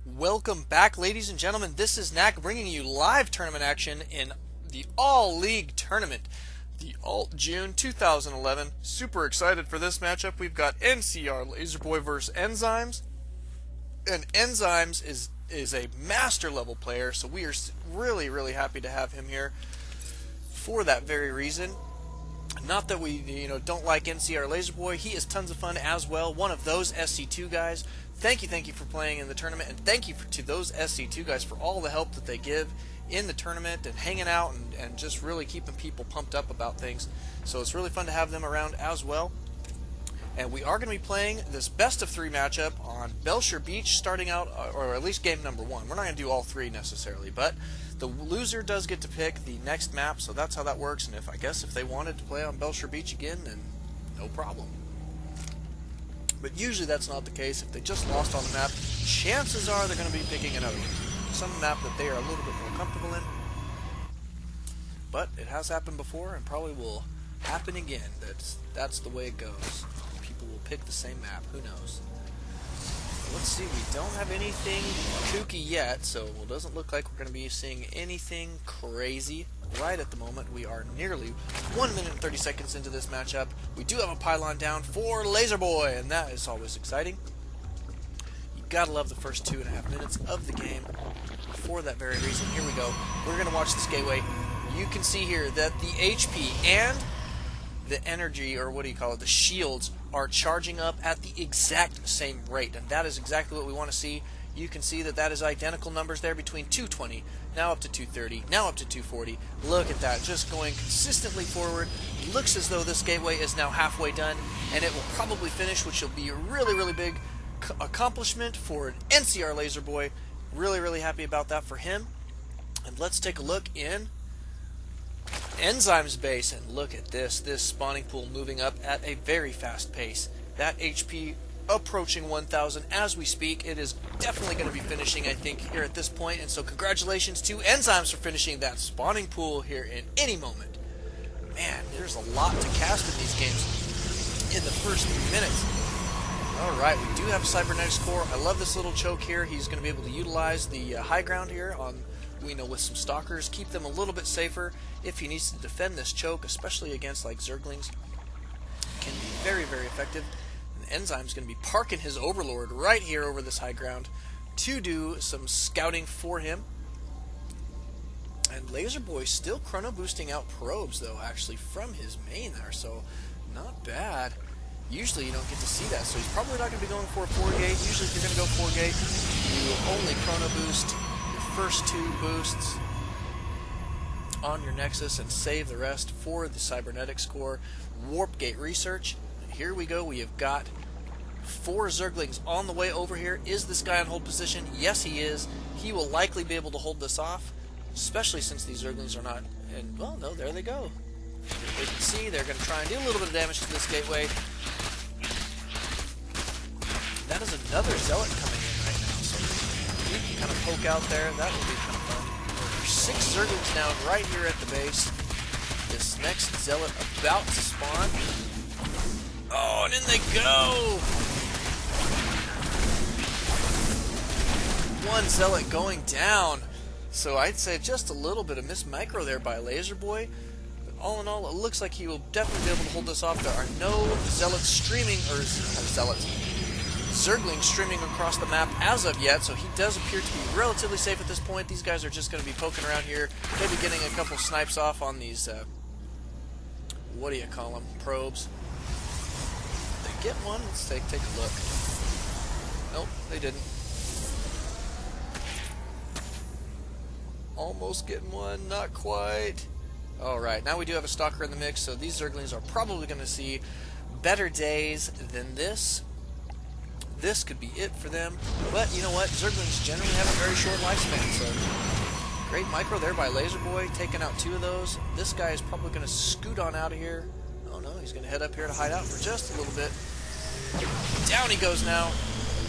Welcome back, ladies and gentlemen. This is Knack bringing you live tournament action in the All-League Tournament, the ALT-Jun 2011. Super excited for this matchup. We've got nCrLayzerboy versus Enzymes, and Enzymes is a master level player, so we are really happy to have him here for that very reason. Not that we don't like nCrLayzerboy. He is tons of fun as well. One of those SC2 guys. Thank you for playing in the tournament, and thank you to those SC2 guys for all the help that they give in the tournament and hanging out and just really keeping people pumped up about things. So it's really fun to have them around as well. And we are going to be playing this best of 3 matchup on Belcher Beach starting out, or at least game number 1. We're not going to do all 3 necessarily, but the loser does get to pick the next map, so that's how that works. And I guess if they wanted to play on Belcher Beach again, then no problem. But usually that's not the case. If they just lost on the map, chances are they're going to be picking another one. Some map that they are a little bit more comfortable in. But it has happened before and probably will happen again. That's the way it goes. People will pick the same map. Who knows? Let's see, we don't have anything kooky yet, so it doesn't look like we're going to be seeing anything crazy right at the moment. We are nearly 1 minute and 30 seconds into this matchup. We do have a pylon down for Layzerboy, and that is always exciting. You gotta love the first 2.5 minutes of the game for that very reason. Here we go. We're going to watch this gateway. You can see here that the HP and the energy, or what do you call it, the shields, are charging up at the exact same rate, and that is exactly what we want to see. You can see that is identical numbers there between 220, now up to 230, now up to 240. Look at that, just going consistently forward. Looks as though this gateway is now halfway done, and it will probably finish, which will be a really big accomplishment for an nCrLayzerboy. Really happy about that for him. And let's take a look in Enzymes base, and look at this spawning pool moving up at a very fast pace. That HP approaching 1,000 as we speak. It is definitely going to be finishing, I think, here at this point, and so congratulations to Enzymes for finishing that spawning pool here in any moment. Man, there's a lot to cast in these games in the first minutes. Alright, we do have a cybernetics core. I love this little choke here. He's going to be able to utilize the high ground here on with some stalkers, keep them a little bit safer if he needs to defend this choke, especially against like Zerglings. Can be very effective. And Enzyme's going to be parking his Overlord right here over this high ground to do some scouting for him. And Layzerboy still chrono boosting out probes though, actually, from his main there, so not bad. Usually you don't get to see that, so he's probably not going to be going for a 4-gate. Usually if you're going to go 4-gate, you only chrono boost first 2 boosts on your Nexus and save the rest for the cybernetics core. Warp gate research. Here we go. We have got 4 Zerglings on the way over here. Is this guy in hold position? Yes, he is. He will likely be able to hold this off, especially since these Zerglings are not. And well, no, there they go. They can see they're going to try and do a little bit of damage to this gateway. That is another Zealot coming in right now, so we can kind of poke out there. That will be kind of fun. There's 6 Zerglings now right here at the base. This next Zealot about to spawn. Oh, and in they go! 1 Zealot going down. So I'd say just a little bit of missed micro there by Layzerboy. But all in all, it looks like he will definitely be able to hold this off. There are no Zealots streaming, or Zerglings streaming across the map as of yet, so he does appear to be relatively safe at this point. These guys are just going to be poking around here, maybe getting a couple snipes off on these, what do you call them, probes. Did they get one? Let's take a look. Nope, they didn't. Almost getting one, not quite. Alright, now we do have a stalker in the mix, so these Zerglings are probably going to see better days than this. This could be it for them, but you know what? Zerglings generally have a very short lifespan, so great micro there by Layzerboy, taking out 2 of those. This guy is probably going to scoot on out of here. Oh no, he's going to head up here to hide out for just a little bit. Down he goes now.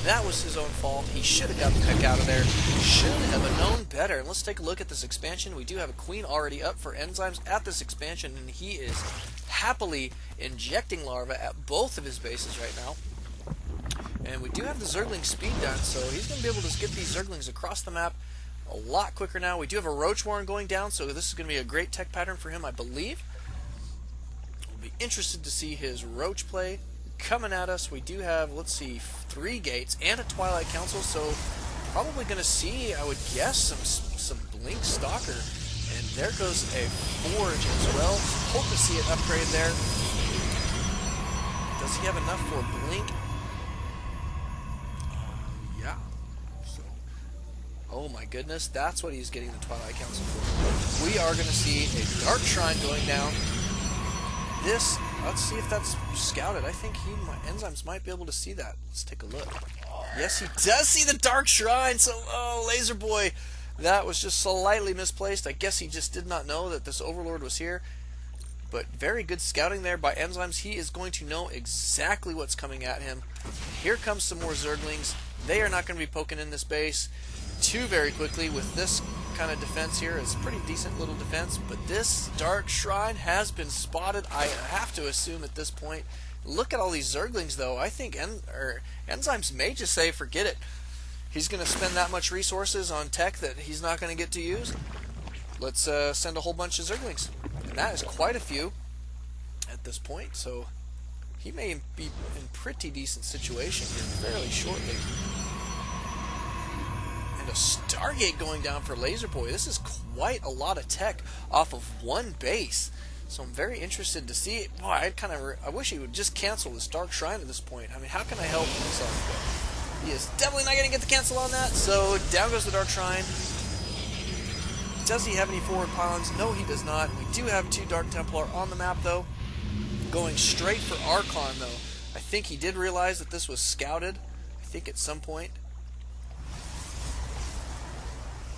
That was his own fault. He should have got the heck out of there. Should have known better. And let's take a look at this expansion. We do have a queen already up for Enzymes at this expansion, and he is happily injecting larvae at both of his bases right now. And we do have the Zergling speed done, so he's going to be able to get these Zerglings across the map a lot quicker now. We do have a Roach Warren going down, so this is going to be a great tech pattern for him, I believe. We'll be interested to see his Roach play coming at us. We do have, let's see, 3 gates and a Twilight Council, so probably going to see, I would guess, some Blink Stalker. And there goes a Forge as well. Hope to see it upgrade there. Does he have enough for Blink? Yeah. So, oh my goodness, that's what he's getting the Twilight Council for. We are going to see a Dark Shrine going down. This, let's see if that's scouted. I think Enzymes might be able to see that. Let's take a look. Yes, he does see the Dark Shrine. So, oh, LaserBoy, that was just slightly misplaced. I guess he just did not know that this Overlord was here. But very good scouting there by Enzymes. He is going to know exactly what's coming at him. Here comes some more Zerglings. They are not going to be poking in this base too very quickly with this kind of defense here. It's a pretty decent little defense, but this Dark Shrine has been spotted, I have to assume at this point. Look at all these Zerglings, though. I think Enzymes may just say, forget it. He's going to spend that much resources on tech that he's not going to get to use. Let's send a whole bunch of Zerglings. And that is quite a few at this point, so he may be in pretty decent situation here fairly shortly. And a Stargate going down for LaserBoy. This is quite a lot of tech off of one base. So I'm very interested to see it. Boy, I wish he would just cancel this Dark Shrine at this point. I mean, how can I help myself? He is definitely not going to get the cancel on that. So down goes the Dark Shrine. Does he have any forward pylons? No, he does not. We do have 2 Dark Templar on the map, though. Going straight for Archon, though. I think he did realize that this was scouted. I think at some point.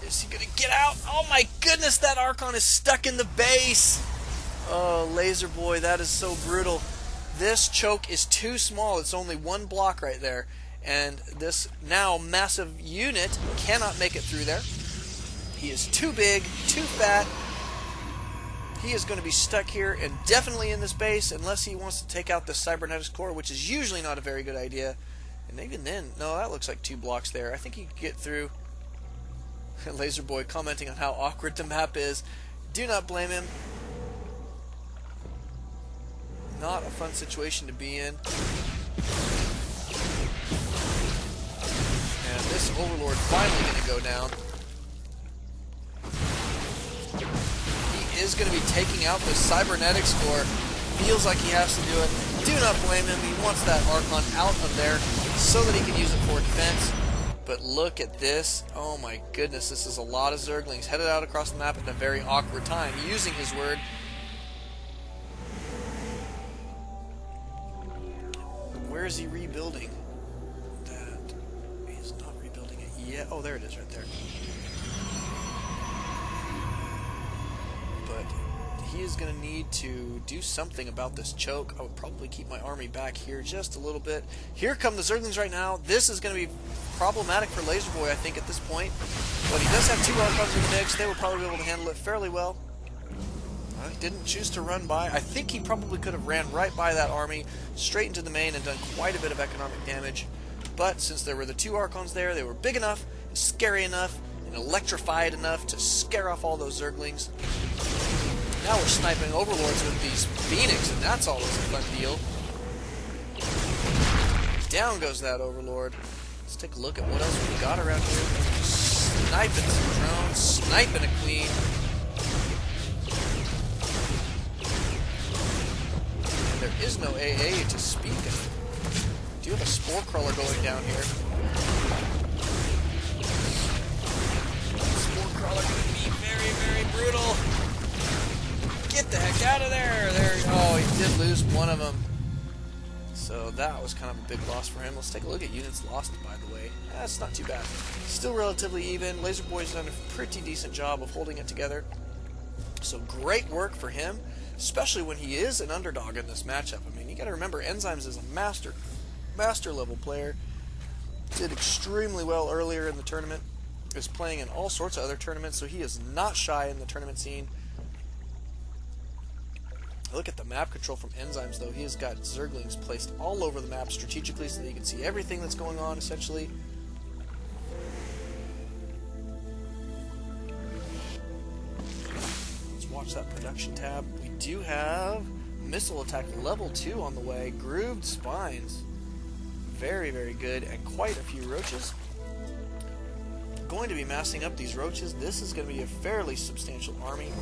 Is he going to get out? Oh my goodness, that Archon is stuck in the base. Oh, LaserBoy, that is so brutal. This choke is too small. It's only 1 block right there. And this now massive unit cannot make it through there. He is too big, too fat. He is going to be stuck here and definitely in this base unless he wants to take out the Cybernetics core, which is usually not a very good idea. And even then, no, that looks like 2 blocks there. I think he could get through. LaserBoy commenting on how awkward the map is. Do not blame him. Not a fun situation to be in. And this Overlord finally going to go down. He is going to be taking out the Cybernetics core. Feels like he has to do it. Do not blame him. He wants that Archon out of there so that he can use it for defense. But look at this. Oh my goodness, this is a lot of Zerglings headed out across the map at a very awkward time, using his word. Where is he rebuilding? That he's not rebuilding it yet. Oh, there it is right there. But he is going to need to do something about this choke. I would probably keep my army back here just a little bit. Here come the Zerglings right now. This is going to be problematic for LaserBoy, I think, at this point. But he does have 2 Archons in the mix. They will probably be able to handle it fairly well. He didn't choose to run by. I think he probably could have ran right by that army, straight into the main, and done quite a bit of economic damage. But since there were the 2 Archons there, they were big enough, and scary enough, and electrified enough to scare off all those Zerglings. Now we're sniping Overlords with these Phoenix, and that's always a fun deal. Down goes that Overlord. Let's take a look at what else we got around here. Sniping some drones, sniping a Queen. And there is no AA to speak of. Do you have a Spore Crawler going down here? Spore Crawler going to be very, very brutal. Get the heck out of there! Oh, he did lose one of them. So that was kind of a big loss for him. Let's take a look at units lost, by the way. That's not too bad. Still relatively even. LaserBoy's done a pretty decent job of holding it together. So great work for him, especially when he is an underdog in this matchup. I mean, you got to remember, Enzymes is a master level player. Did extremely well earlier in the tournament. Is playing in all sorts of other tournaments, so he is not shy in the tournament scene. Look at the map control from Enzymes, though. He has got Zerglings placed all over the map strategically so that you can see everything that's going on, essentially. Let's watch that production tab. We do have missile attack level 2 on the way. Grooved spines. Very, very good. And quite a few roaches. Going to be massing up these roaches. This is going to be a fairly substantial army.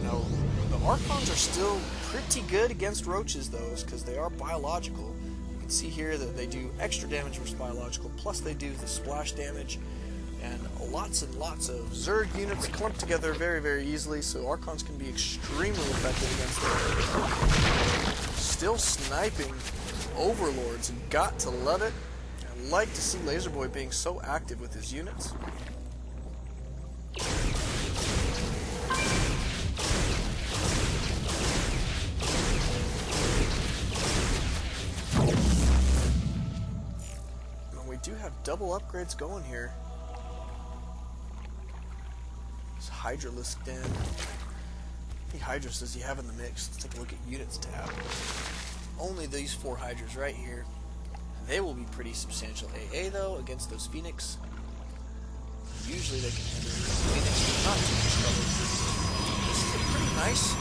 Now, the Archons are still pretty good against roaches, though, because they are biological. You can see here that they do extra damage versus biological, plus they do the splash damage, and lots of Zerg units clump together very, very easily, so Archons can be extremely effective against them. Still sniping Overlords, got to love it. I like to see LaserBoy being so active with his units. We do have double upgrades going here. This Hydralisk Den. How many Hydras does he have in the mix? Let's take a look at Units tab. Only these 4 Hydras right here. They will be pretty substantial AA, though, against those Phoenix. Usually they can handle Phoenix, but not too much trouble. This is a pretty nice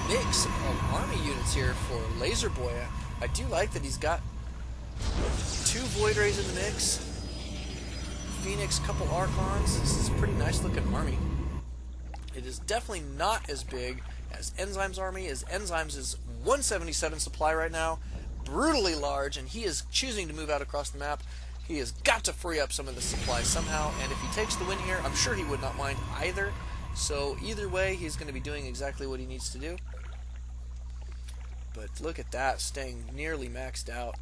mix of army units here for LaserBoy. I do like that he's got 2 Void Rays in the mix, Phoenix, couple Archons. This is a pretty nice looking army. It is definitely not as big as Enzymes' army, as Enzymes is 177 supply right now, brutally large, and he is choosing to move out across the map. He has got to free up some of the supply somehow, and if he takes the win here, I'm sure he would not mind either. So either way, he's going to be doing exactly what he needs to do. But look at that, staying nearly maxed out.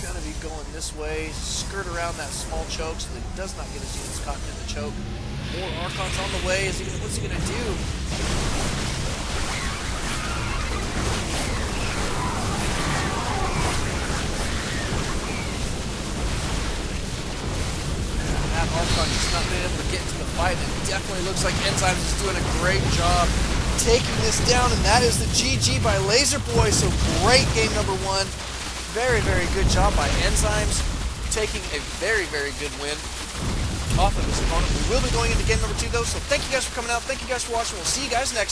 Going to be going this way, skirt around that small choke so that he does not get his units caught in the choke. More Archons on the way. What's he going to do? That Archon has not been able to get into the fight, and it definitely looks like Enzymes is doing a great job taking this down, and that is the GG by LaserBoy. So great game number 1. Very, very good job by Enzymes, taking a very, very good win off of his opponent. We will be going into game number 2, though, so thank you guys for coming out. Thank you guys for watching. We'll see you guys next time.